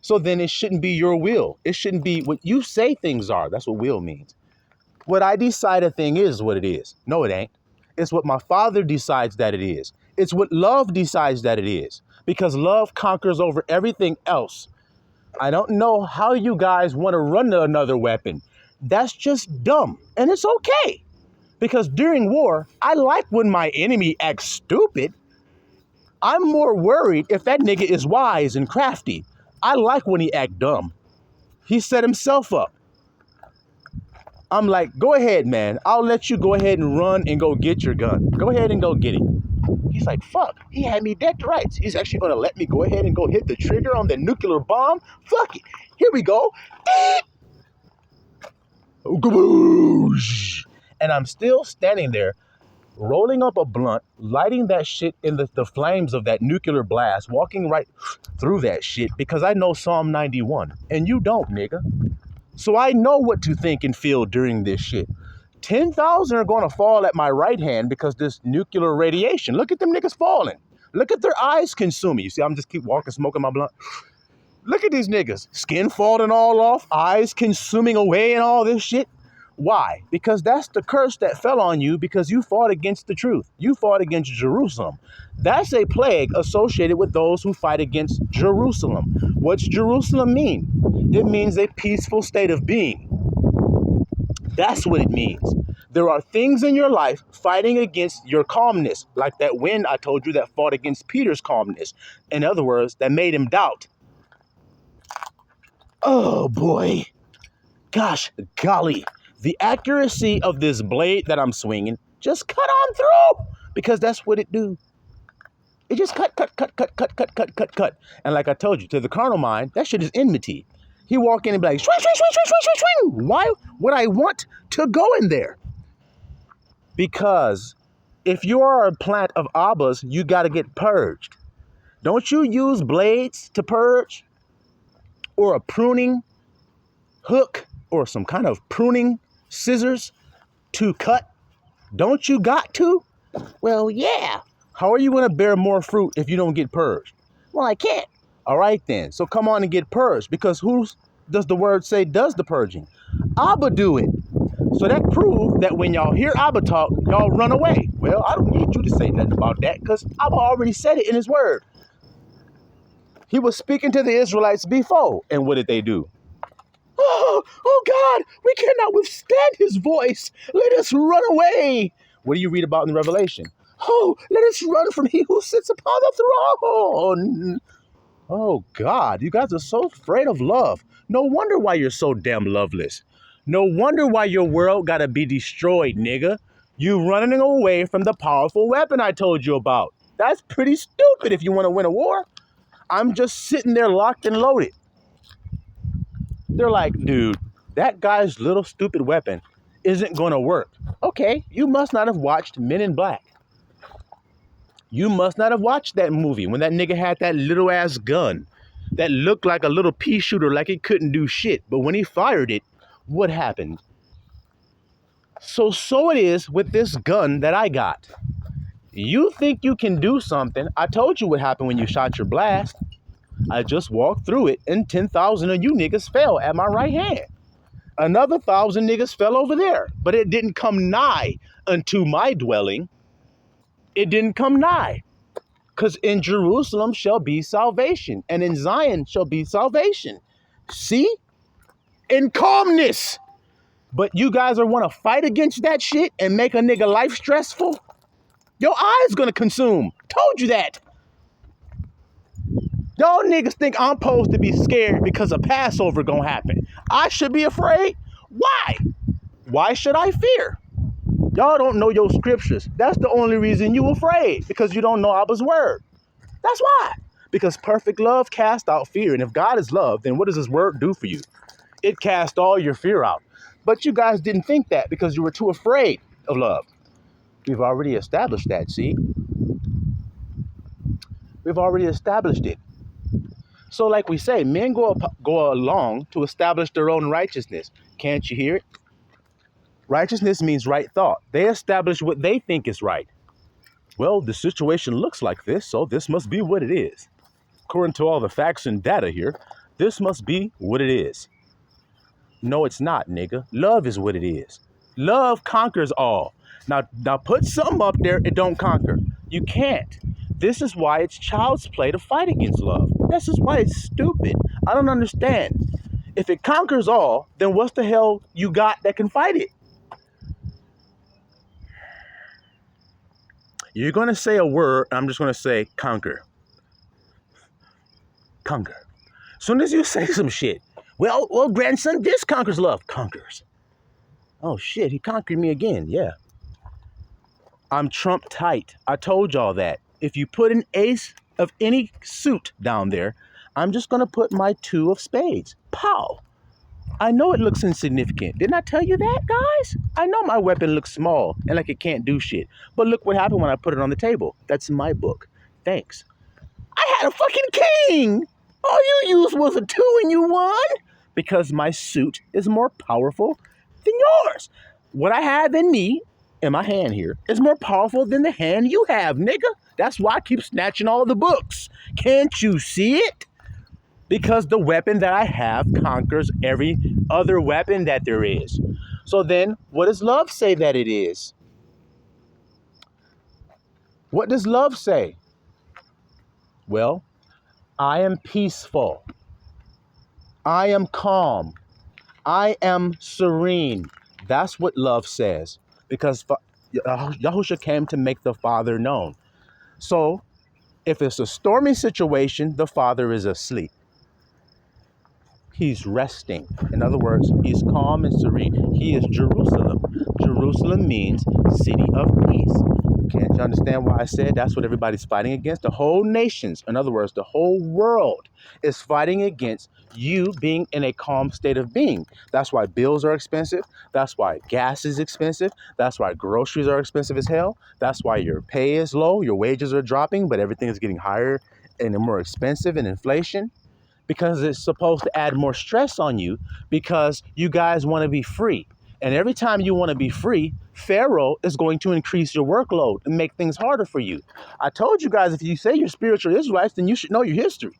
So then it shouldn't be your will. It shouldn't be what you say things are. That's what will means. What I decide a thing is what it is. No, it ain't. It's what my Father decides that it is. It's what love decides that it is. Because love conquers over everything else. I don't know how you guys want to run another weapon. That's just dumb. And it's okay. Because during war, I like when my enemy acts stupid. I'm more worried if that nigga is wise and crafty. I like when he act dumb. He set himself up. I'm like, go ahead, man. I'll let you go ahead and run and go get your gun. Go ahead and go get it. He's like, fuck, he had me dead to rights. He's actually going to let me go ahead and go hit the trigger on the nuclear bomb. Fuck it. Here we go. And I'm still standing there, rolling up a blunt, lighting that shit in the flames of that nuclear blast, walking right through that shit because I know Psalm 91 and you don't, nigga. So I know what to think and feel during this shit. 10,000 are going to fall at my right hand because this nuclear radiation. Look at them niggas falling. Look at their eyes consuming. You see, I'm just keep walking, smoking my blunt. Look at these niggas. Skin falling all off, eyes consuming away and all this shit. Why? Because that's the curse that fell on you because you fought against the truth. You fought against Jerusalem. That's a plague associated with those who fight against Jerusalem. What's Jerusalem mean? It means a peaceful state of being. That's what it means. There are things in your life fighting against your calmness, like that wind I told you that fought against Peter's calmness. In other words, that made him doubt. Oh boy. Gosh, golly. The accuracy of this blade that I'm swinging just cut on through because that's what it do. It just cut. And like I told you, to the carnal mind, that shit is enmity. He walk in and be like, swing, swing, swing, swing, swing, swing, swing. Why would I want to go in there? Because if you are a plant of Abba's, you got to get purged. Don't you use blades to purge? Or a pruning hook or some kind of pruning scissors to cut? Don't you got to? Well, yeah. How are you going to bear more fruit if you don't get purged? Well, I can't. All right, then. So come on and get purged because who does the word say does the purging? Abba do it. So that proves that when y'all hear Abba talk, y'all run away. Well, I don't need you to say nothing about that because Abba already said it in his word. He was speaking to the Israelites before. And what did they do? Oh God, we cannot withstand his voice. Let us run away. What do you read about in the Revelation? Oh, let us run from he who sits upon the throne. Oh God, you guys are so afraid of love. No wonder why you're so damn loveless. No wonder why your world gotta be destroyed, nigga. You running away from the powerful weapon I told you about. That's pretty stupid if you want to win a war. I'm just sitting there locked and loaded. They're like, dude, that guy's little stupid weapon isn't going to work. Okay, you must not have watched Men in Black. You must not have watched that movie when that nigga had that little ass gun that looked like a little pea shooter, like it couldn't do shit. But when he fired it, what happened? So it is with this gun that I got. You think you can do something. I told you what happened when you shot your blast. I just walked through it and 10,000 of you niggas fell at my right hand. Another 1,000 niggas fell over there, but it didn't come nigh unto my dwelling. It didn't come nigh. Because in Jerusalem shall be salvation, and in Zion shall be salvation. See? In calmness. But you guys are want to fight against that shit and make a nigga life stressful? Your eye's gonna consume. Told you that. Y'all niggas think I'm supposed to be scared because a Passover gonna happen. I should be afraid? Why? Why should I fear? Y'all don't know your scriptures. That's the only reason you afraid, because you don't know Abba's word. That's why. Because perfect love casts out fear. And if God is love, then what does his word do for you? It casts all your fear out. But you guys didn't think that because you were too afraid of love. We've already established that, see? We've already established it. So like we say, men go along to establish their own righteousness. Can't you hear it? Righteousness means right thought. They establish what they think is right. Well, the situation looks like this, so this must be what it is. According to all the facts and data here, this must be what it is. No, it's not, nigga. Love is what it is. Love conquers all. Now put something up there, it don't conquer. You can't. This is why it's child's play to fight against love. This is why it's stupid. I don't understand. If it conquers all, then what's the hell you got that can fight it? You're going to say a word, I'm just going to say conquer. Conquer. As soon as you say some shit, well, grandson, this conquers love. Conquers. Oh shit, he conquered me again. Yeah. I'm Trump tight. I told y'all that. If you put an ace of any suit down there, I'm just going to put my two of spades. Pow. I know it looks insignificant. Didn't I tell you that, guys? I know my weapon looks small and like it can't do shit. But look what happened when I put it on the table. That's in my book. Thanks. I had a fucking king. All you used was a 2 and you won. Because my suit is more powerful than yours. What I have in me, in my hand here, is more powerful than the hand you have, nigga. That's why I keep snatching all the books. Can't you see it? Because the weapon that I have conquers every other weapon that there is. So then, what does love say that it is? What does love say? Well, I am peaceful. I am calm. I am serene. That's what love says. Because Yahusha came to make the Father known. So, if it's a stormy situation, the Father is asleep. He's resting. In other words, he's calm and serene. He is Jerusalem. Jerusalem means city of peace. Can't you understand why I said that's what everybody's fighting against? The whole nations, in other words, the whole world is fighting against you being in a calm state of being. That's why bills are expensive. That's why gas is expensive. That's why groceries are expensive as hell. That's why your pay is low. Your wages are dropping, but everything is getting higher and more expensive and inflation. Because it's supposed to add more stress on you because you guys want to be free. And every time you want to be free, Pharaoh is going to increase your workload and make things harder for you. I told you guys, if you say you're spiritual Israelites, then you should know your history.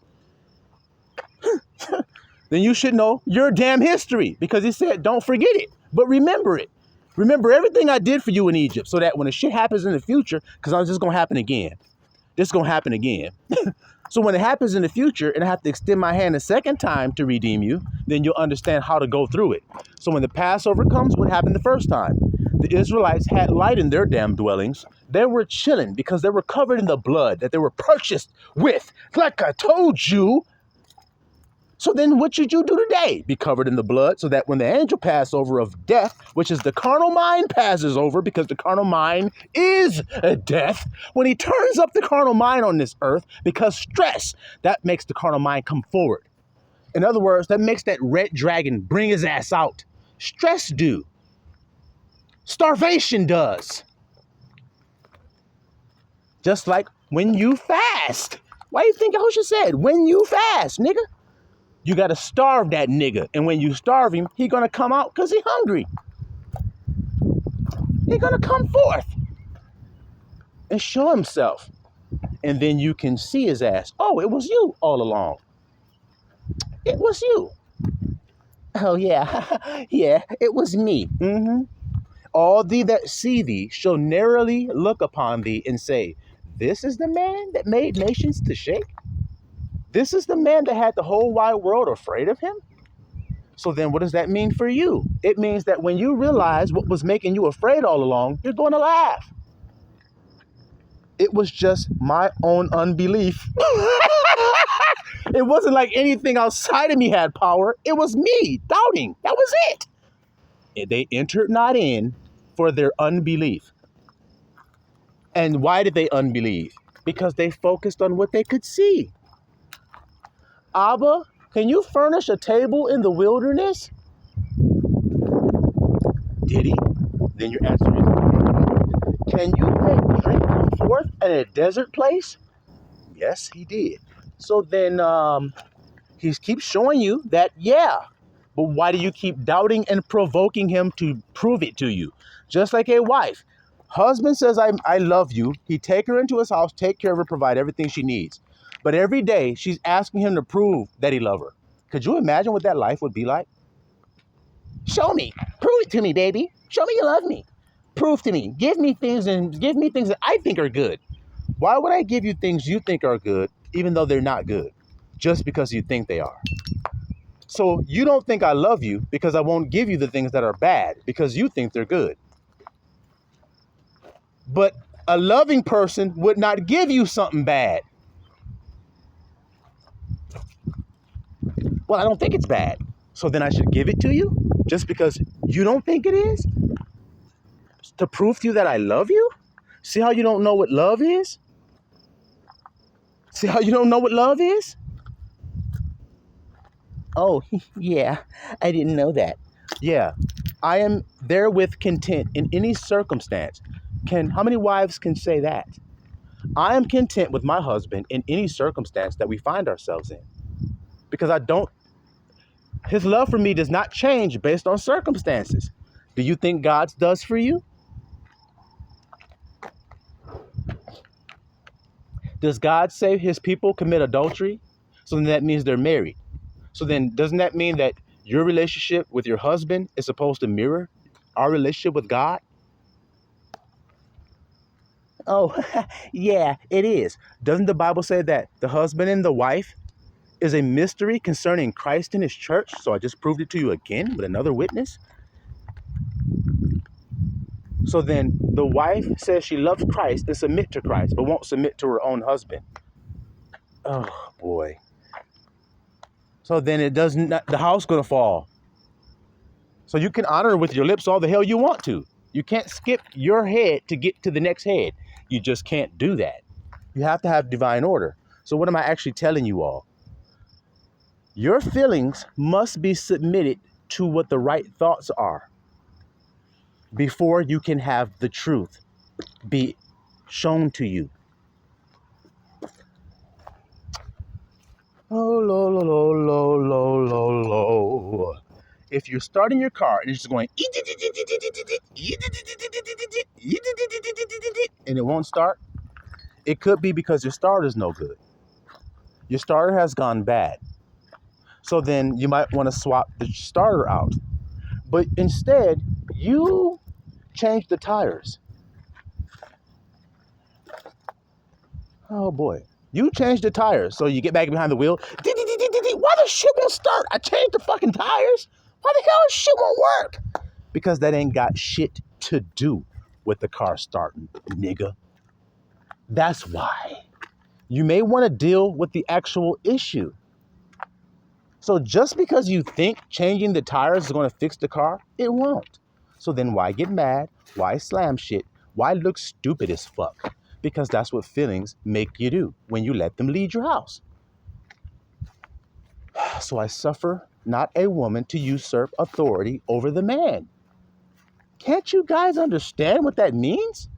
Then you should know your damn history, because he said, don't forget it, but remember it. Remember everything I did for you in Egypt, so that when the shit happens in the future, because it's just going to happen again. This is going to happen again. So when it happens in the future and I have to extend my hand a second time to redeem you, then you'll understand how to go through it. So when the Passover comes, what happened the first time? The Israelites had light in their damn dwellings. They were chilling because they were covered in the blood that they were purchased with. Like I told you. So then what should you do today? Be covered in the blood, so that when the angel Passover of death, which is the carnal mind, passes over, because the carnal mind is a death, when he turns up the carnal mind on this earth, because stress, that makes the carnal mind come forward. In other words, that makes that red dragon bring his ass out. Stress do. Starvation does. Just like when you fast. Why do you think Yahusha said, when you fast, nigga? You got to starve that nigga. And when you starve him, he going to come out because he hungry. He going to come forth and show himself. And then you can see his ass. Oh, it was you all along. It was you. Oh, yeah. Yeah, it was me. Mm-hmm. All thee that see thee shall narrowly look upon thee and say, this is the man that made nations to shake? This is the man that had the whole wide world afraid of him? So then what does that mean for you? It means that when you realize what was making you afraid all along, you're going to laugh. It was just my own unbelief. It wasn't like anything outside of me had power. It was me doubting. That was it. They entered not in for their unbelief. And why did they unbelieve? Because they focused on what they could see. Abba, can you furnish a table in the wilderness? Did he? Then your answer is, can you make drink come forth in a desert place? Yes, he did. So then he keeps showing you that, yeah. But why do you keep doubting and provoking him to prove it to you? Just like a wife. Husband says, I love you. He take her into his house, take care of her, provide everything she needs. But every day she's asking him to prove that he loves her. Could you imagine what that life would be like? Show me. Prove it to me, baby. Show me you love me. Prove to me. Give me things that I think are good. Why would I give you things you think are good, even though they're not good? Just because you think they are. So you don't think I love you because I won't give you the things that are bad because you think they're good. But a loving person would not give you something bad. Well, I don't think it's bad. So then I should give it to you? just because you don't think it is? To prove to you that I love you? See how you don't know what love is? See how you don't know what love is? Oh, yeah, I didn't know that. Yeah, I am therewith content in any circumstance. How many wives can say that? I am content with my husband in any circumstance that we find ourselves in. Because his love for me does not change based on circumstances. Do you think God's does for you? Does God say his people commit adultery? So then that means they're married. So then doesn't that mean that your relationship with your husband is supposed to mirror our relationship with God? Oh, yeah, it is. Doesn't the Bible say that the husband and the wife is a mystery concerning Christ and his church? So I just proved it to you again with another witness. So then the wife says she loves Christ and submit to Christ, but won't submit to her own husband. Oh, boy. So then the house gonna fall. So you can honor with your lips all the hell you want to. You can't skip your head to get to the next head. You just can't do that. You have to have divine order. So what am I actually telling you all? Your feelings must be submitted to what the right thoughts are before you can have the truth be shown to you. Oh, lo, lo, lo, lo, lo, lo, lo. If you're starting your car and it's just going and it won't start, it could be because your starter's no good. Your starter has gone bad. So then you might want to swap the starter out. But instead, you change the tires. Oh boy. You change the tires. So you get back behind the wheel. Why the shit won't start? I changed the fucking tires. Why the hell this shit won't work? Because that ain't got shit to do with the car starting, nigga. That's why. You may want to deal with the actual issue. So just because you think changing the tires is going to fix the car, it won't. So then why get mad? Why slam shit? Why look stupid as fuck? Because that's what feelings make you do when you let them lead your house. So I suffer not a woman to usurp authority over the man. Can't you guys understand what that means?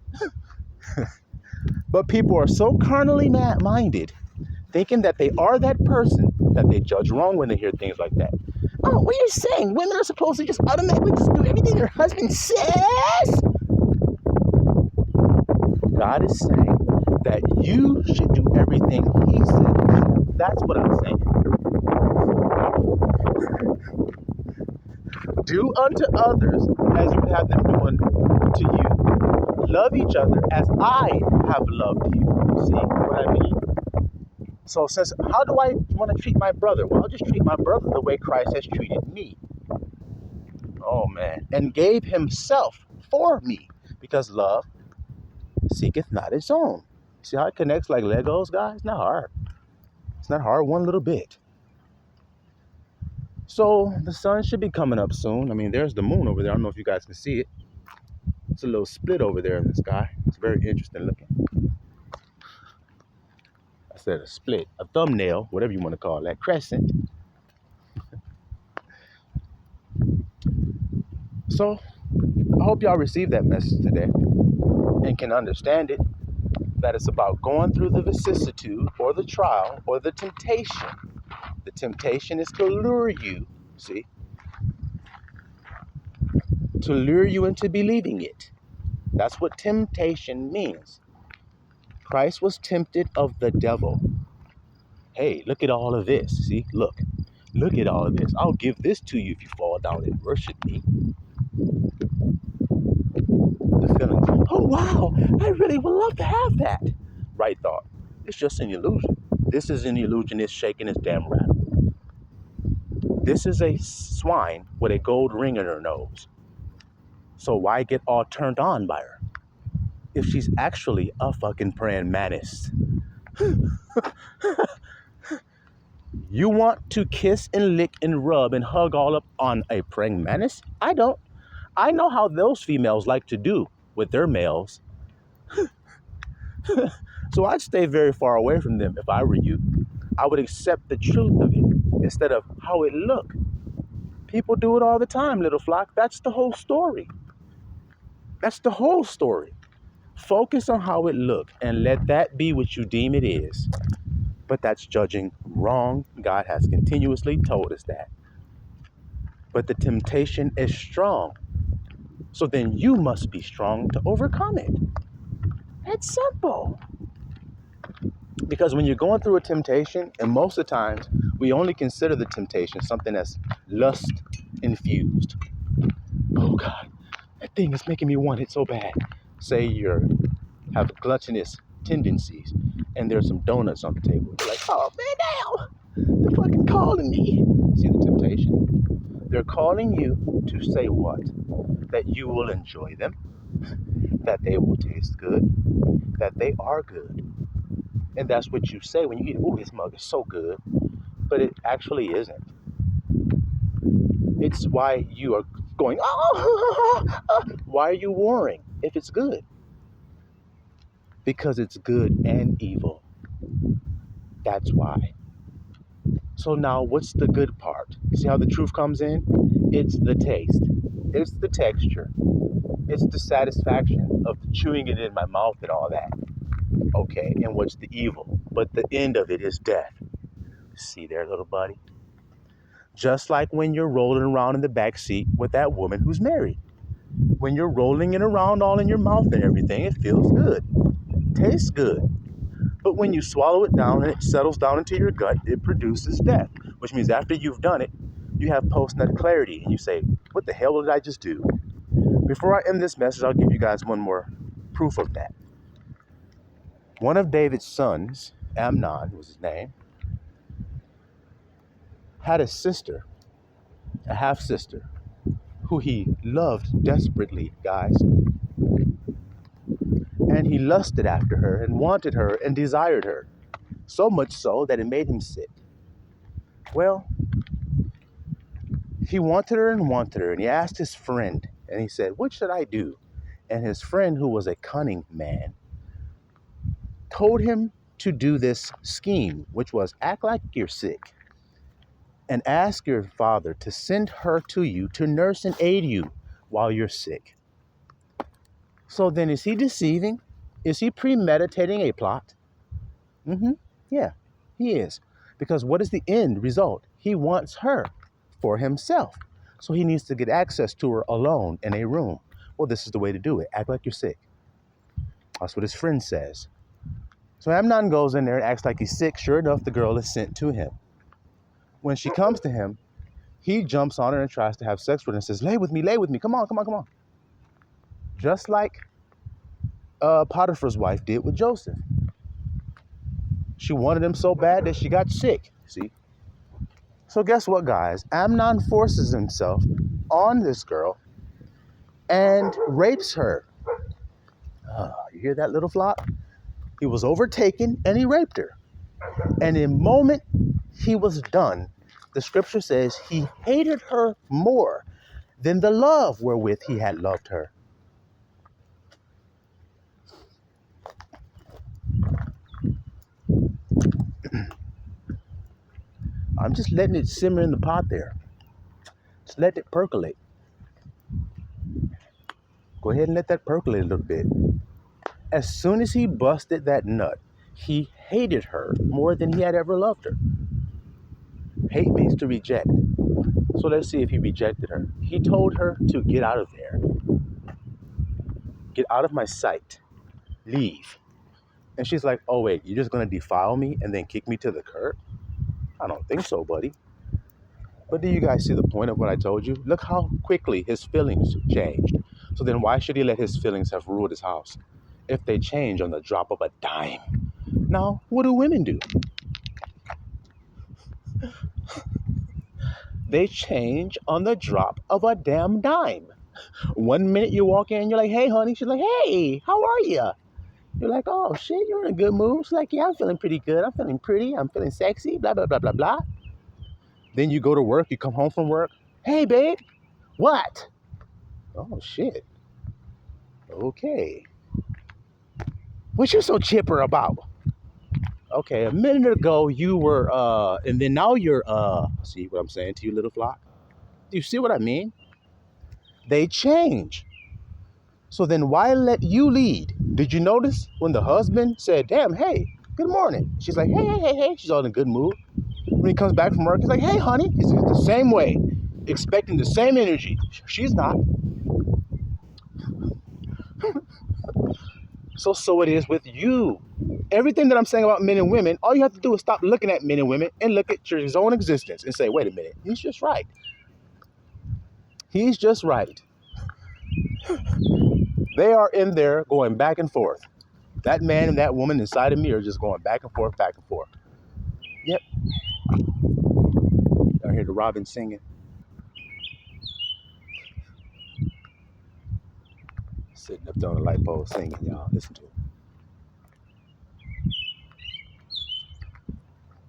But people are so carnally minded, thinking that they are that person, that they judge wrong when they hear things like that. Oh, what are you saying? Women are supposed to just automatically just do everything their husband says? God is saying that you should do everything he says. That's what I'm saying. Do unto others as you would have them do unto you. Love each other as I have loved you. See what I mean? So how do I want to treat my brother? Well, I'll just treat my brother the way Christ has treated me. Oh, man. And gave himself for me. Because love seeketh not its own. See how it connects like Legos, guys? It's not hard. It's not hard one little bit. So the sun should be coming up soon. I mean, there's the moon over there. I don't know if you guys can see it. It's a little split over there in the sky. It's very interesting looking. I said a split, a thumbnail, whatever you want to call that, crescent. So I hope y'all receive that message today and can understand it, that it's about going through the vicissitude or the trial or the temptation. The temptation is to lure you, see, to lure you into believing it. That's what temptation means. Christ was tempted of the devil. Hey, look at all of this. See, look at all of this. I'll give this to you if you fall down and worship me. The feeling, oh wow, I really would love to have that. Right thought. It's just an illusion. This is an illusionist shaking his damn rattle. This is a swine with a gold ring in her nose. So why get all turned on by her if she's actually a fucking praying mantis? You want to kiss and lick and rub and hug all up on a praying mantis? I don't. I know how those females like to do with their males. So I'd stay very far away from them if I were you. I would accept the truth of it instead of how it looked. People do it all the time, little flock. That's the whole story. That's the whole story. Focus on how it looked and let that be what you deem it is. But that's judging wrong. God has continuously told us that. But the temptation is strong. So then you must be strong to overcome it. It's simple. Because when you're going through a temptation, and most of the times we only consider the temptation something that's lust infused. Oh God, that thing is making me want it so bad. Say you have gluttonous tendencies and there's some donuts on the table. You're like, oh man, damn, they're fucking calling me. See the temptation? They're calling you to say what? That you will enjoy them, that they will taste good, that they are good. And that's what you say when you eat, oh, this mug is so good. But it actually isn't. It's why you are going, oh, why are you warring if it's good? Because it's good and evil. That's why. So now what's the good part? You see how the truth comes in? It's the taste. It's the texture. It's the satisfaction of chewing it in my mouth and all that. Okay, and what's the evil? But the end of it is death. See there, little buddy? Just like when you're rolling around in the back seat with that woman who's married. When you're rolling it around all in your mouth and everything, it feels good. Tastes good. But when you swallow it down and it settles down into your gut, it produces death. Which means after you've done it, you have post-nut clarity. And you say, what the hell did I just do? Before I end this message, I'll give you guys one more proof of that. One of David's sons, Amnon was his name, had a sister, a half-sister, who he loved desperately, guys. And he lusted after her and wanted her and desired her, so much so that it made him sick. Well, he wanted her, and he asked his friend, and he said, what should I do? And his friend, who was a cunning man, told him to do this scheme, which was act like you're sick and ask your father to send her to you to nurse and aid you while you're sick. So then is he deceiving? Is he premeditating a plot? Yeah, he is. Because what is the end result? He wants her for himself. So he needs to get access to her alone in a room. Well, this is the way to do it. Act like you're sick. That's what his friend says. So Amnon goes in there and acts like he's sick. Sure enough, the girl is sent to him. When she comes to him, he jumps on her and tries to have sex with her and says, lay with me, come on. Just like Potiphar's wife did with Joseph. She wanted him so bad that she got sick, see? So guess what, guys? Amnon forces himself on this girl and rapes her. You hear that, little flock? He was overtaken and he raped her. And in the moment he was done, the scripture says he hated her more than the love wherewith he had loved her. I'm just letting it simmer in the pot there. Just let it percolate. Go ahead and let that percolate a little bit. As soon as he busted that nut, he hated her more than he had ever loved her. Hate means to reject. So let's see if he rejected her. He told her to get out of there. Get out of my sight. Leave. And she's like, oh wait, you're just going to defile me and then kick me to the curb? I don't think so, buddy. But do you guys see the point of what I told you? Look how quickly his feelings changed. So then why should he let his feelings have ruled his house if they change on the drop of a dime? Now, what do women do? They change on the drop of a damn dime. 1 minute you walk in, you're like, hey, honey. She's like, hey, how are you? You're like, oh shit, you're in a good mood. She's like, yeah, I'm feeling pretty good. I'm feeling pretty. I'm feeling sexy. Blah, blah, blah, blah, blah. Then you go to work. You come home from work. Hey, babe. What? Oh shit. Okay. What you so chipper about? Okay, a minute ago you were, and then now you're, see what I'm saying to you, little flock? Do you see what I mean? They change. So then why let you lead? Did you notice when the husband said, damn, hey, good morning? She's like, hey, hey, hey, hey. She's all in a good mood. When he comes back from work, he's like, hey, honey. He's the same way, expecting the same energy. She's not. So it is with you. Everything that I'm saying about men and women, all you have to do is stop looking at men and women and look at your own existence and say, wait a minute, he's just right. He's just right. They are in there going back and forth. That man and that woman inside of me are just going back and forth, back and forth. Yep. I hear the robin singing. Sitting up there on the light pole singing, y'all. Listen to it.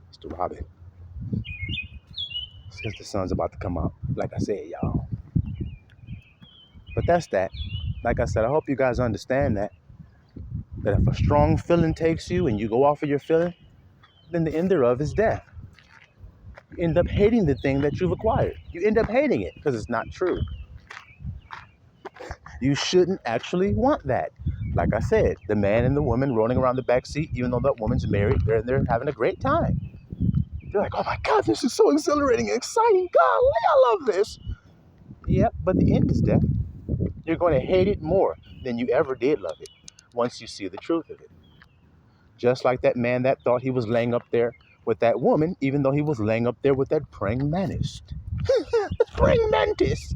It's the robin. It's because the sun's about to come out. Like I said, y'all. But that's that. Like I said, I hope you guys understand that if a strong feeling takes you and you go off of your feeling, then the end thereof is death. You end up hating the thing that you've acquired. You end up hating it because it's not true. You shouldn't actually want that. Like I said, the man and the woman rolling around the back seat, even though that woman's married, they're having a great time. They're like, oh my God, this is so exhilarating and exciting. Golly, I love this. Yep, but the end is death. You're going to hate it more than you ever did love it once you see the truth of it. Just like that man that thought he was laying up there with that woman, even though he was laying up there with that praying mantis. Praying mantis.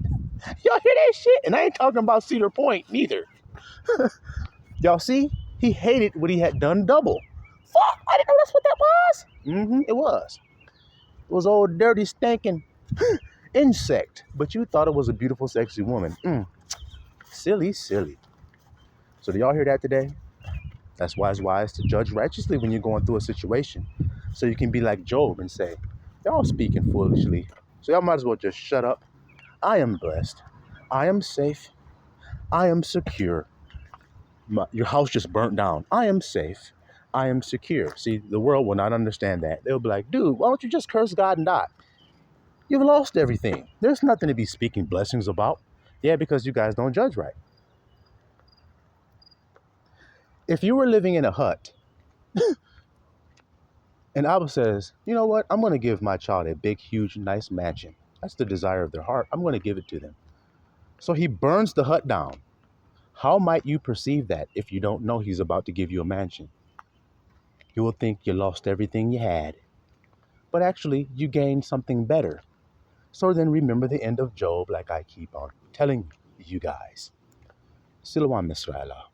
Y'all hear that shit? And I ain't talking about Cedar Point neither. Y'all see? He hated what he had done double. Fuck, I didn't know that's what that was. It was. It was old dirty stinking insect. But you thought it was a beautiful, sexy woman. Silly, silly. So do y'all hear that today? That's why it's wise to judge righteously when you're going through a situation. So you can be like Job and say, y'all speaking foolishly. So y'all might as well just shut up. I am blessed. I am safe. I am secure. Your house just burnt down. I am safe. I am secure. See, the world will not understand that. They'll be like, dude, why don't you just curse God and die? You've lost everything. There's nothing to be speaking blessings about. Yeah, because you guys don't judge right. If you were living in a hut and Abba says, you know what? I'm going to give my child a big, huge, nice mansion. That's the desire of their heart. I'm going to give it to them. So he burns the hut down. How might you perceive that if you don't know he's about to give you a mansion? You will think you lost everything you had. But actually, you gained something better. So then remember the end of Job like I keep on telling you guys. Silawam Israel.